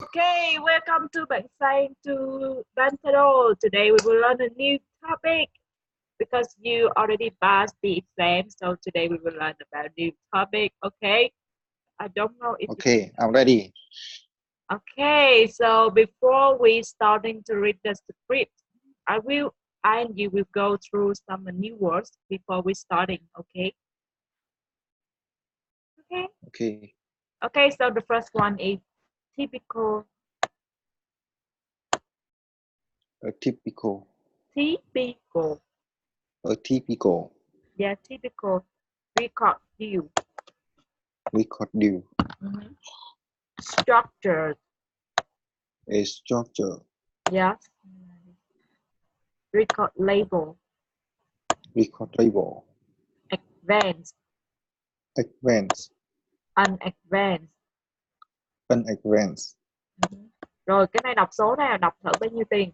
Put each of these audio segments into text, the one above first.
Okay, welcome to Bangsang to Bantado. Today we will learn a new topic because you already passed the exam. So today we will learn about new topic. Okay, I don't know if you Okay, I'm ready. Okay, so before we starting to read the script, I will and you will go through some new words before we starting. Okay. Okay. Okay, Okay. So the first one is typical. typical, Typical. typical Yeah, typical. Record view. record due, Structured. a structure, Yes. Record label. record label, Advanced. advance, Unadvanced. unadvanced, Rồi cái này đọc số này là đọc thử bao nhiêu tiền?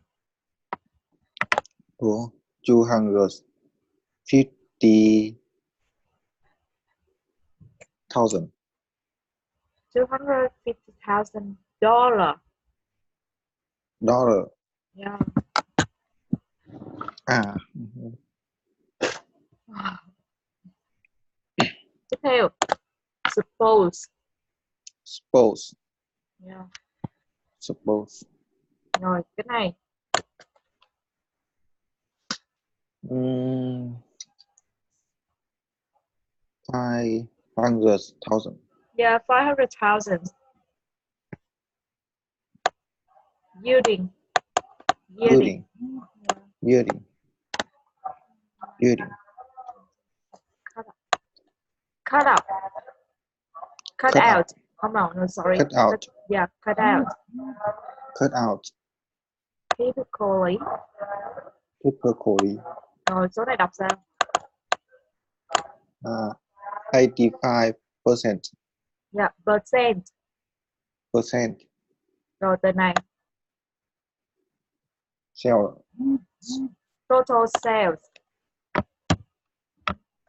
or 250,000. $250,000. Dollar. Yeah. À, Tiếp theo. Suppose. suppose, Yeah. suppose. Rồi cái này. 500,000. Yeah, 500,000. Yielding. Yielding, yielding, yielding. Cut up. Cut Cut out. out, Come on, no, sorry. cut out, Yeah, cut out. cut out. Typically. Typically, Rồi số này đọc sao? 85%. Yeah, percent. Percent. Rồi từ này. Sell. Total sales.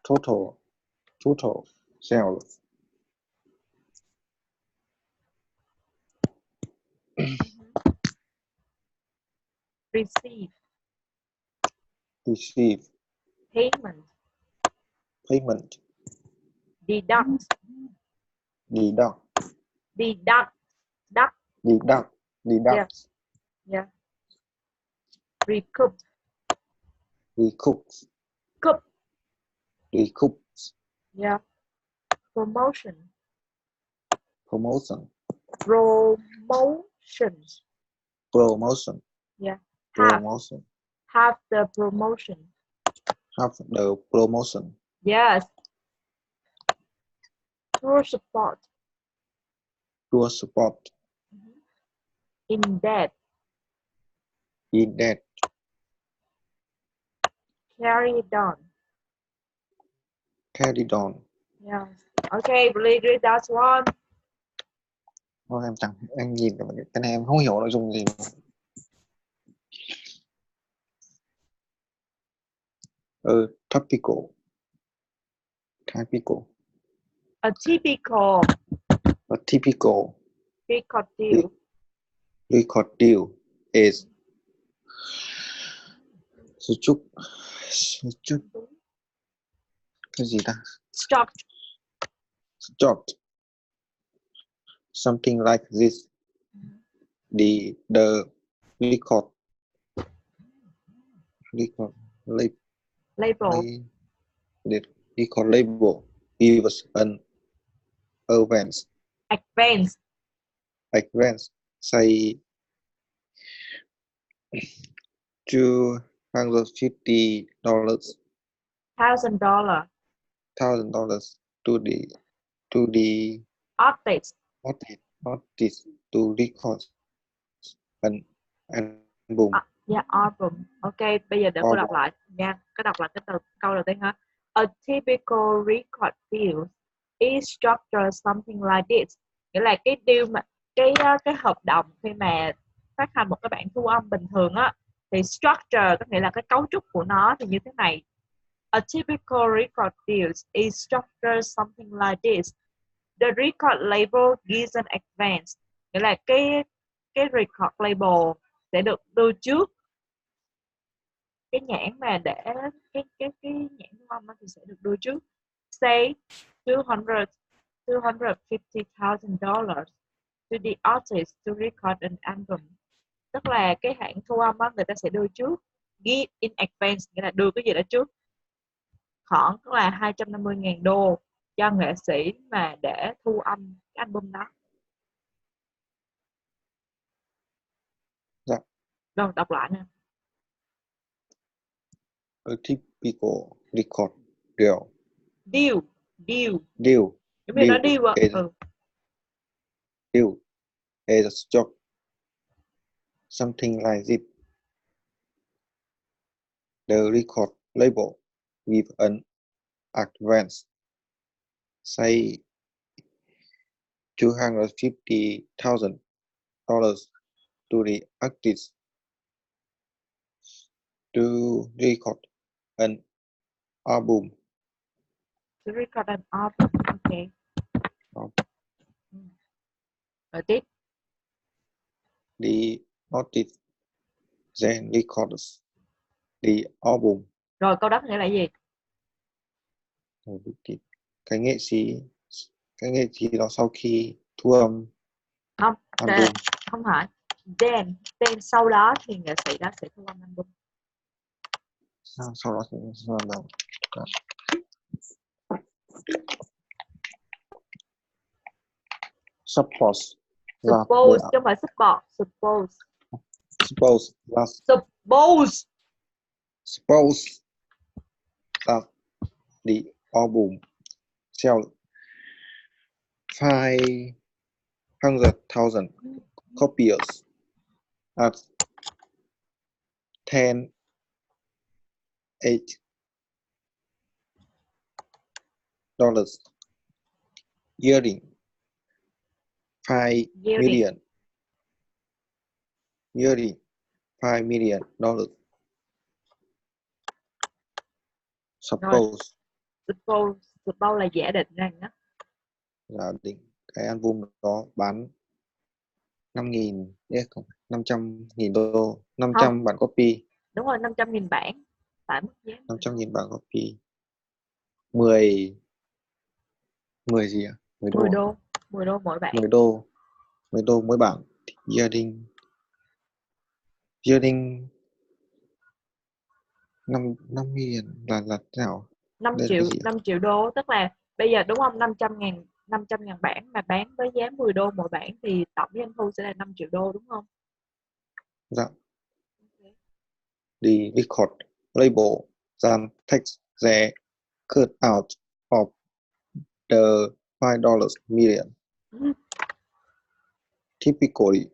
Total sales. Receive. Receive. Payment. Payment. Deduct. Deduct. Deduct. Deduct. Deduct. Deduct. Yeah. Recoup. Recoup. Coup. Recoup. Yeah. Promotion. Promotion. Promotion. Promotion. Yeah. Promotion. Have the promotion. Have the promotion. Yes. Tour support. Tour support. In debt. In debt. Carry it on. Carry on. Yes. Okay, please read that one. Thôi em nhìn cái này em không hiểu nội dung gì. Typical. Typical. A typical. A typical. Record deal. Record deal is Suchuk. Cái gì ta? Stocked. Something like this. The record label. The record label gives an advance. Say $250. $1,000. $1,000 to the Artist. to record an album. Yeah, album. Ok, bây giờ để cô đọc lại nha. Cô đọc lại cái câu đầu tiên ha. A typical record deal is structured something like this. Nghĩa là cái deal mà cái hợp đồng khi mà phát hành một cái bản thu âm bình thường á, thì structure có nghĩa là cái cấu trúc của nó thì như thế này. A typical record deal is structured something like this. The record label gives an advance. Nghĩa là cái record label sẽ được đưa trước cái nhãn mà để cái nhãn thu âm thì sẽ được đưa trước, say $250,000 to the artist to record an album. Tức là cái hãng thu âm á, người ta sẽ đưa trước, give in advance, nghĩa là đưa cái gì đó trước, khoảng là $250,000 cho nghệ sĩ mà để thu âm cái album đó. Dạ. Rồi đọc lại nè. A typical record deal. Deal giống như nó deal á. Deal is a job. Something like this. The record label with an advance, say $250,000 to the artist to record an album. To record an album. Ok. Rồi tiếp. The artist then records the album. Rồi câu đó nghĩa là gì? Cái nghệ sĩ đó sau khi thu âm Không, album. không phải. Then sau đó thì nghệ sĩ đó sẽ thu âm album. Sau đó thì thu âm album. Suppose chứ không phải support. Suppose that the album sells 500,000 copies at $10,800 yielding $5 million. Suppose là giả định rằng đó. Giả định cái album đó bán 500.000 đô, 500 bản copy. Đúng rồi, 500.000 bản. Phải mức giá 500.000 bản copy. 10 gì ạ? 10 đô. 10 đô mỗi bản. 10 đô mỗi bản. Yielding 5 million là thế nào? 5 triệu đô, tức là bây giờ đúng không, 500.000 bản mà bán với giá 10 đô mỗi bản thì tổng doanh thu sẽ là 5 triệu đô đúng không? Dạ. Okay. The record label then takes the cut out of the $5 million. Typically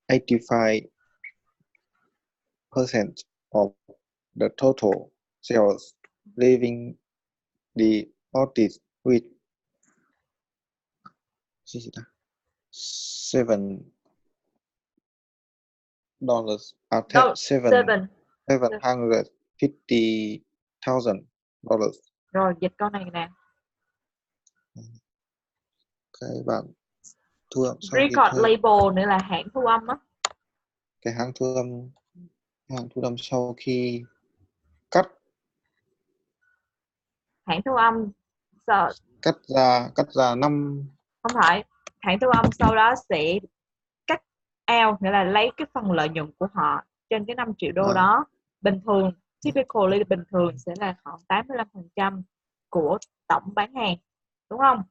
85% of the total sales, leaving the artist with $750,000. Rồi dịch câu này nè. Cái bạn thu âm record label nữa là hãng thu âm á. Cái hãng thu âm sau khi cắt hãng thu âm cắt ra 5. Không phải, hãng thu âm sau đó sẽ cắt out, nghĩa là lấy cái phần lợi nhuận của họ trên cái 5 triệu đô đó. Bình thường, typically bình thường sẽ là khoảng 85% của tổng bán hàng, đúng không?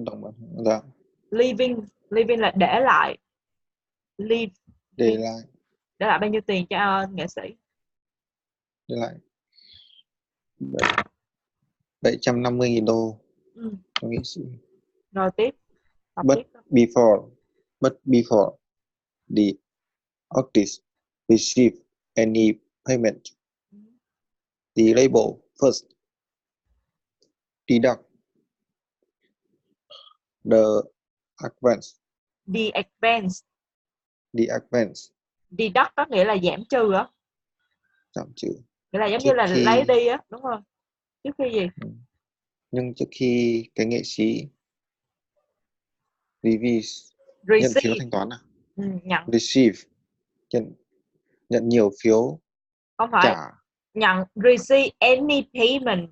Tổng bán hàng, dạ. Leaving là để lại. Để lại bao nhiêu tiền cho nghệ sĩ? Để lại 750.000 đô cho nghệ sĩ. Rồi tiếp. But before the artist receive any payment, the label first deduct the advance. Deduct có nghĩa là giảm trừ á. Giảm trừ. Nghĩa là giống như là lấy đi á, đúng không? Trước khi gì? Nhưng trước khi cái nghệ sĩ release Nhận phiếu receive. thanh toán à? Nhận. Receive. Nhận nhiều phiếu Không phải. trả. Nhận. Receive any payment.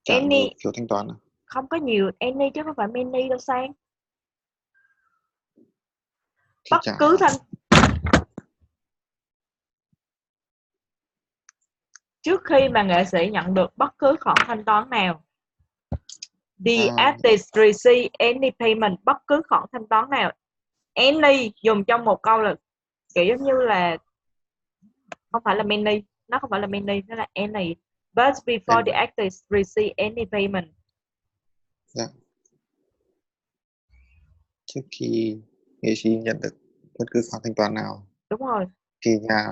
Trả Any. nhiều phiếu thanh toán à? Không có nhiều any chứ không phải many đâu Sang. Thì Bất trả. cứ trước khi mà nghệ sĩ nhận được bất cứ khoản thanh toán nào. The artist receive any payment. Bất cứ khoản thanh toán nào. Any dùng trong một câu là kiểu giống như là không phải là many, nó không phải là many, nó là any. But before the artist receive any payment. Dạ. Trước khi nghệ sĩ nhận được bất cứ khoản thanh toán nào. Đúng rồi. Thì nhà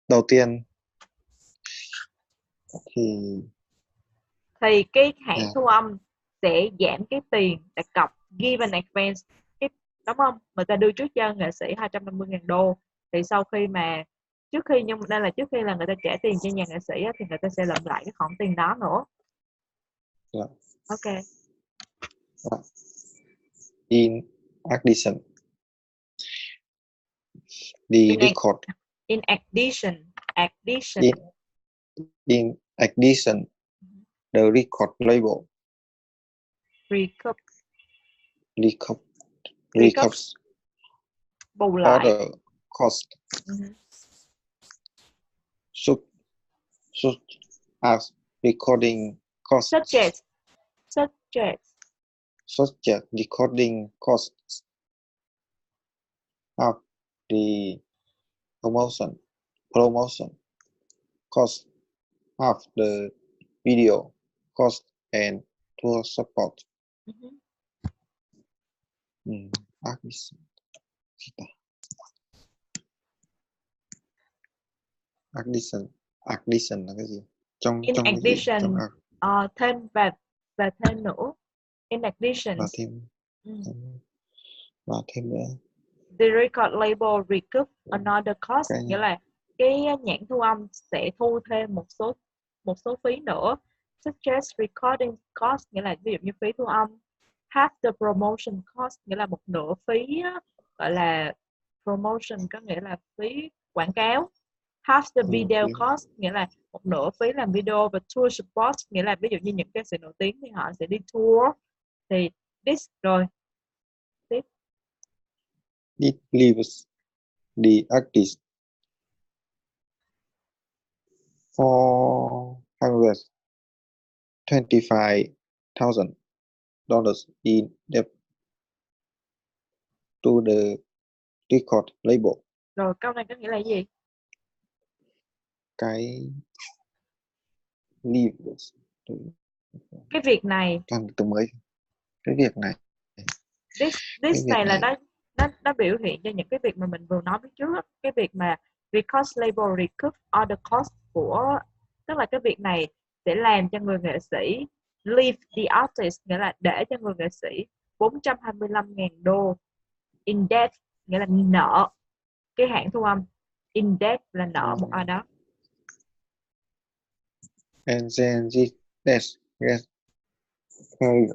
đầu tiên thì cái hãng thu âm sẽ giảm cái tiền đặt cọc given advance, đúng không? Người ta đưa trước cho nghệ sĩ 250.000 đô. Thì sau khi mà trước khi là người ta trả tiền cho nhà nghệ sĩ thì người ta sẽ lượm lại cái khoản tiền đó nữa. Yeah. Ok. In addition, the record. In addition. In addition, the record label recoups bù lại other cost such as recording costs, such as recording costs of the promotion cost of the video cost and tour support. Addition là cái gì? Trong addition, thêm và thêm nữa. In addition. Và thêm nữa. The record label recoup another cost, nghĩa là cái nhãn thu âm sẽ thu thêm một số phí nữa. Such as recording cost, nghĩa là ví dụ như phí thu âm. Half the promotion cost, nghĩa là một nửa phí gọi là promotion, có nghĩa là phí quảng cáo. Half the video cost, nghĩa là một nửa phí làm video. Và tour support, nghĩa là ví dụ như những ca sĩ nổi tiếng thì họ sẽ đi tour. Thì this rồi. It leaves the artist $425,000 in debt to the record label. Rồi câu này có nghĩa là gì? Cái leaves. Cái việc này. Toàn từ mới. Cái việc này. This này là nó biểu hiện cho những cái việc mà mình vừa nói phía trước. Cái việc mà record label recoup all the cost của, tức là cái việc này sẽ làm cho người nghệ sĩ leave the artist, nghĩa là để cho người nghệ sĩ 425.000 đô in debt, nghĩa là nợ cái hãng thu âm. In debt là nợ một ai đó. And then this gets carried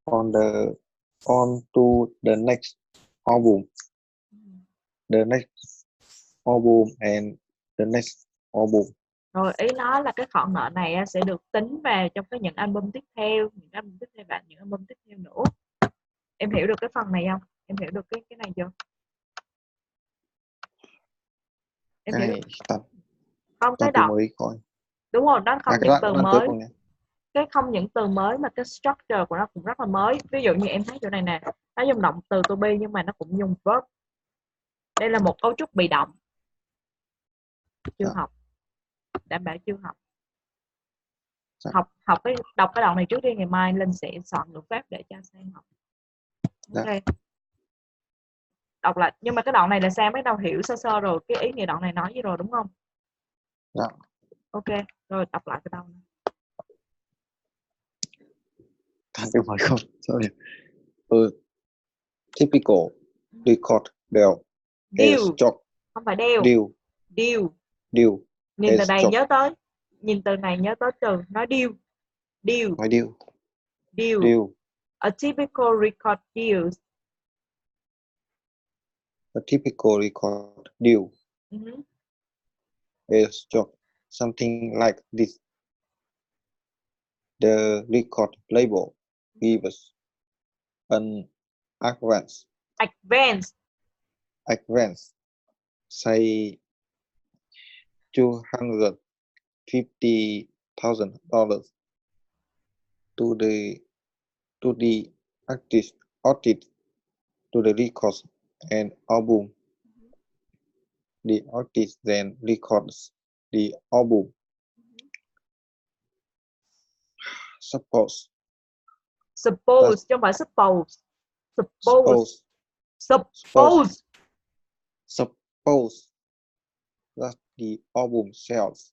on to the next album. The next album and the next album. Rồi ý nói là cái khoản nợ này sẽ được tính vào trong những album tiếp theo, những album tiếp theo và những album tiếp theo nữa. Em hiểu được cái phần này không? Em hiểu được cái này chưa? Em hiểu được. Không, cái đoạn mới coi. Đúng rồi, nó không những từ mới. Cái không những từ mới mà cái structure của nó cũng rất là mới. Ví dụ như em thấy chỗ này nè, nó dùng động từ to be nhưng mà nó cũng dùng verb. Đây là một cấu trúc bị động. Chưa học. Đảm bảo chưa học. Đọc cái đoạn này trước đi, ngày mai Linh sẽ soạn ngữ pháp để cho Sang học. Ok. Đọc lại, nhưng mà cái đoạn này là Sang bắt đầu hiểu sơ sơ rồi cái ý nghĩa đoạn này nói gì rồi đúng không? Dạ. Ok, rồi đọc lại cái đoạn này. Cái mới không, sorry. Typical record deal. Không phải deal. Deal. Nhìn từ này nhớ tới. Nhìn từ này nhớ tới từ nói deal. Nói deal. Deal. Deal. A typical record deal. A typical record deal Mhm. is just something like this. The record label gives an advance, Advance. say $250,000 to the artist to the records an album. The artist then records the album. Suppose Suppose chứ không phải suppose. suppose Suppose. suppose that the album sells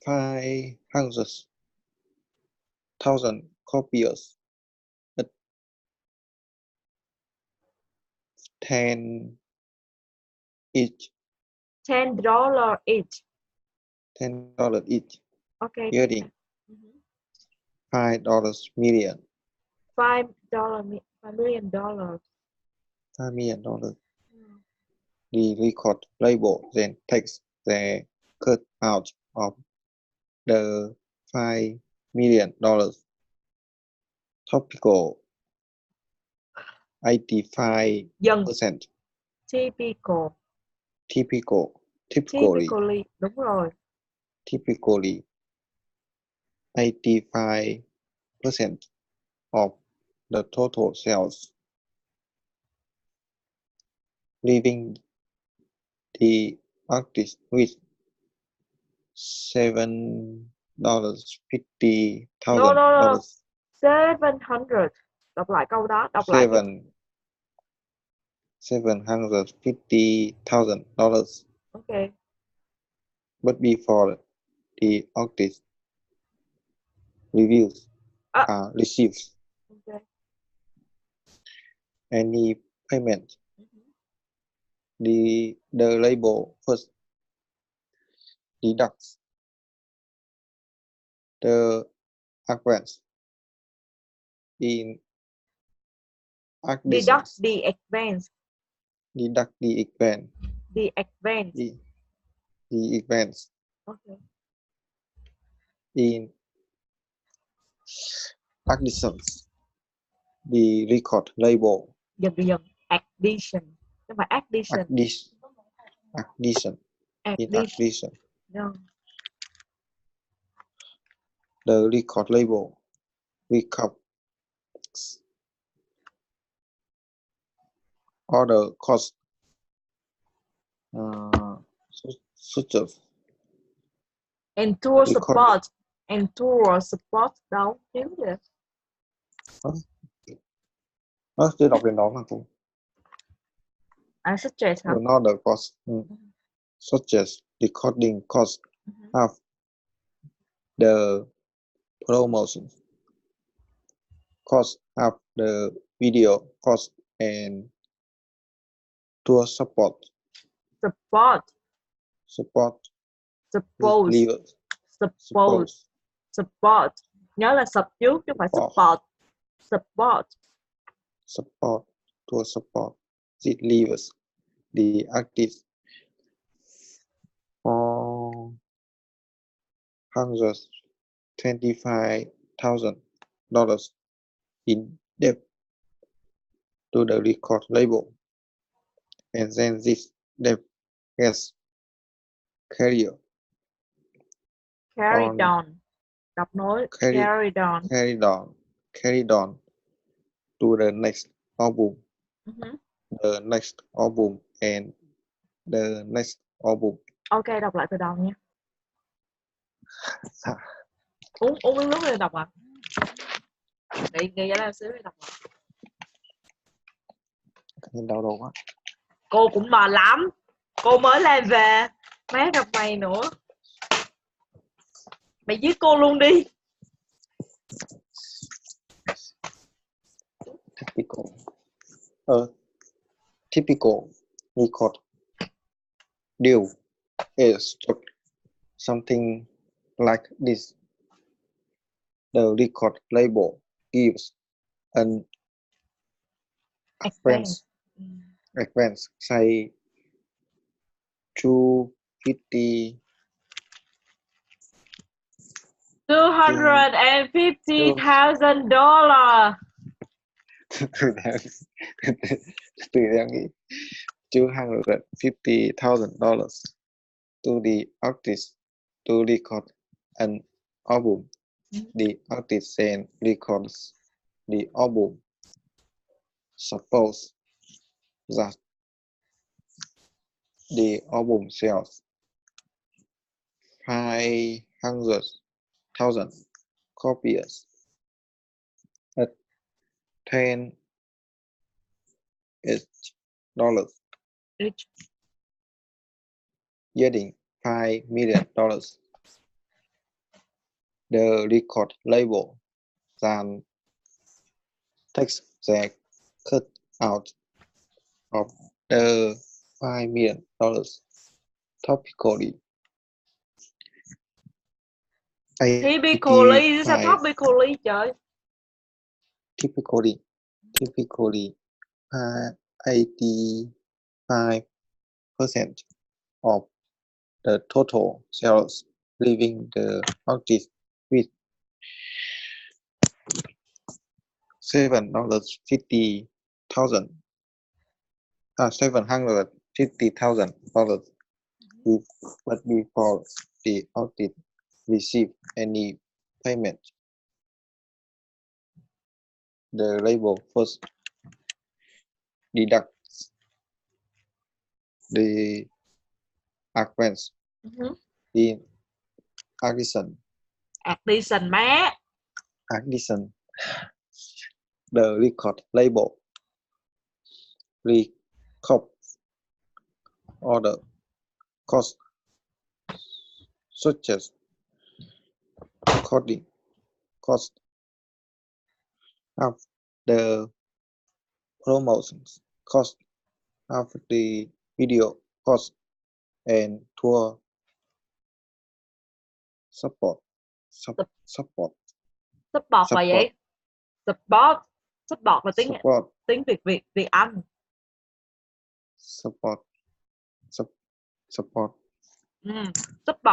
500,000 copies at 10 each, $10 each. $10 each, Okay. yielding Mhm. $5 million. $5 million. $5 million. Mm. The record label then takes the cut out of the $5 million. Topical 85%. Dần. Typical. Typically Đúng rồi. 85% of the total sales, leaving the artist with $750,000. No. 700. Đọc lại câu đó. Đọc lại. $750,000. Okay. But before the artist reviews are received, Okay. any payment, Mhm. the label first deducts the advance in Deduct the advance. Deduct the advance. The advance. The advance Okay. in additions the record label. Dần. Addition. Chứ không phải addition. Addition. In addition, No. the record label recovers other costs such as And tour record. support. And tour support đâu? Thiếu gì? Nó chưa đọc đến đó mà cũng. Suggest hả? Another cost such as recording cost of the promotion, cost of the video, cost and tour support. Support. Support. Nhớ là sub trước chứ không phải support. Support. Tour support. It leaves the artist $125,000 in debt to the record label, and then this debt gets carried on. Đọc nối. Carried on to the next album. Uh-huh. The next album and the next album. Ok, đọc lại từ đầu nha. Uống miếng nước để đọc à? Đi ra đây xíu để đọc à? Đau đầu quá. Cô cũng mệt lắm. Cô mới làm về. Má gặp mày nữa. Mày giết cô luôn đi. Typical record deal is something like this. the record label gives an Expense. advance, say $250,000 $250,000. từ đang nghĩ $250,000 to the artist to record an album. The artist then records the album. Suppose that the album sells 500,000 copies at $10 Each. yielding $5 million. The record label then takes the cut out of the $5 million topically. Typically, sao topically trời? Typically 85% of the total sales, leaving the artist with $750,000. But before the artist receive any payment, the label first deducts the advance in addition. The record label recoups other costs such as recording cost of the promotions cost of the video cost and tour support. Support là gì? Support là tiếng Việt Anh. Support. Support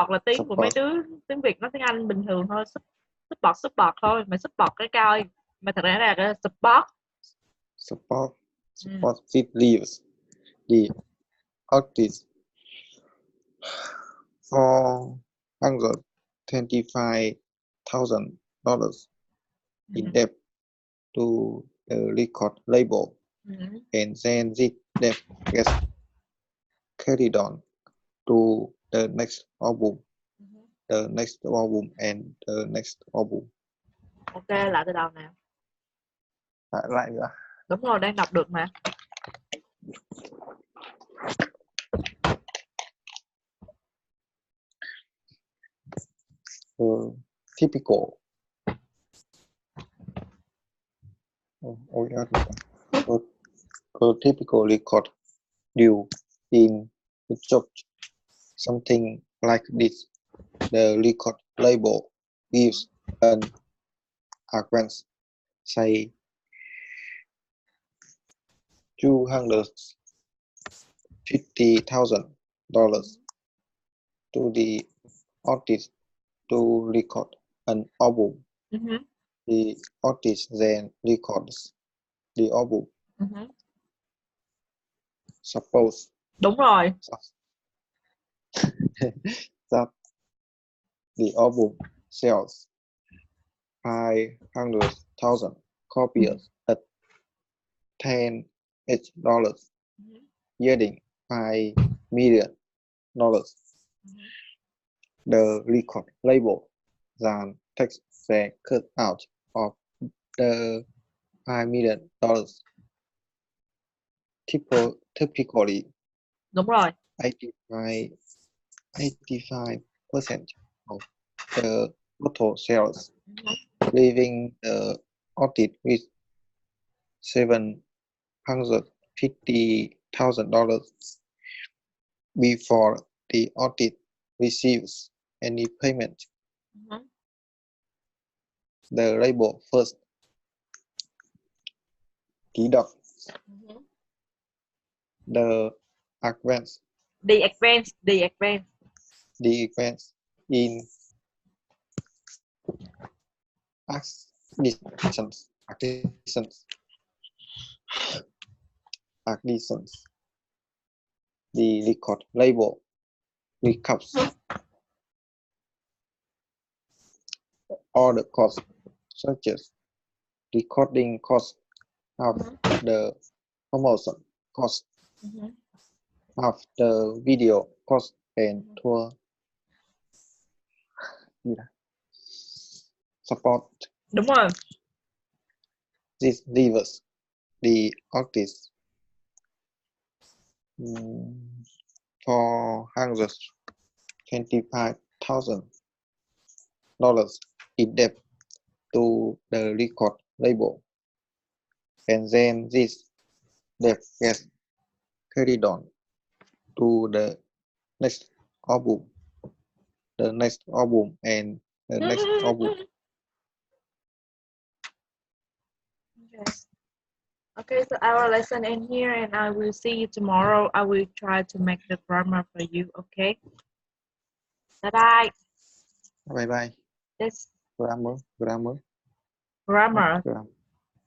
là tiếng của mấy đứa tiếng Việt nói tiếng Anh bình thường thôi. Support thôi, mày support cái coi. Mà thật ra là support It leaves the artist $425,000 in debt to the record label, and then this debt gets carried on to the next album, the next album, and the next album. Ok, lại từ đầu nào. Lại nữa. Đúng rồi, đang đọc được mà. Typical. Typical record deal in something like this. The record label gives an advance, say $250,000 to the artist to record an album. The artist then records the album. Suppose. Đúng rồi. That the album sells 500,000 copies at $10 each, yielding $5 million. The record label then takes the cut out of the $5 million. Typically, đúng rồi. 85% of the total sales, leaving the artist with $750,000 before the artist receives any payment. the label first. Ký đọc. The advance. The advance in additions. The record label recaps all the costs, such as recording costs, of the promotion cost, of the video cost, and tour support. Đúng rồi. This leaves the artist $425,000 in debt to the record label, and then this debt gets carried on to the next album, and the next album. Yes. Okay, so our lesson in here, and I will see you tomorrow. I will try to make the grammar for you. Okay. Bye bye. Bye bye. This Grammar.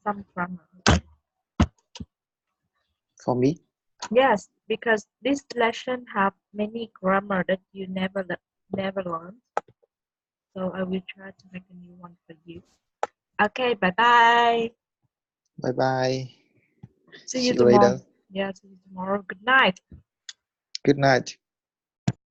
Some grammar. For me? Yes, because this lesson have many grammar that you never learned. So I will try to make a new one for you. Okay, bye bye. Bye bye. See you tomorrow. Later. Yeah, see you tomorrow. Good night. Good night.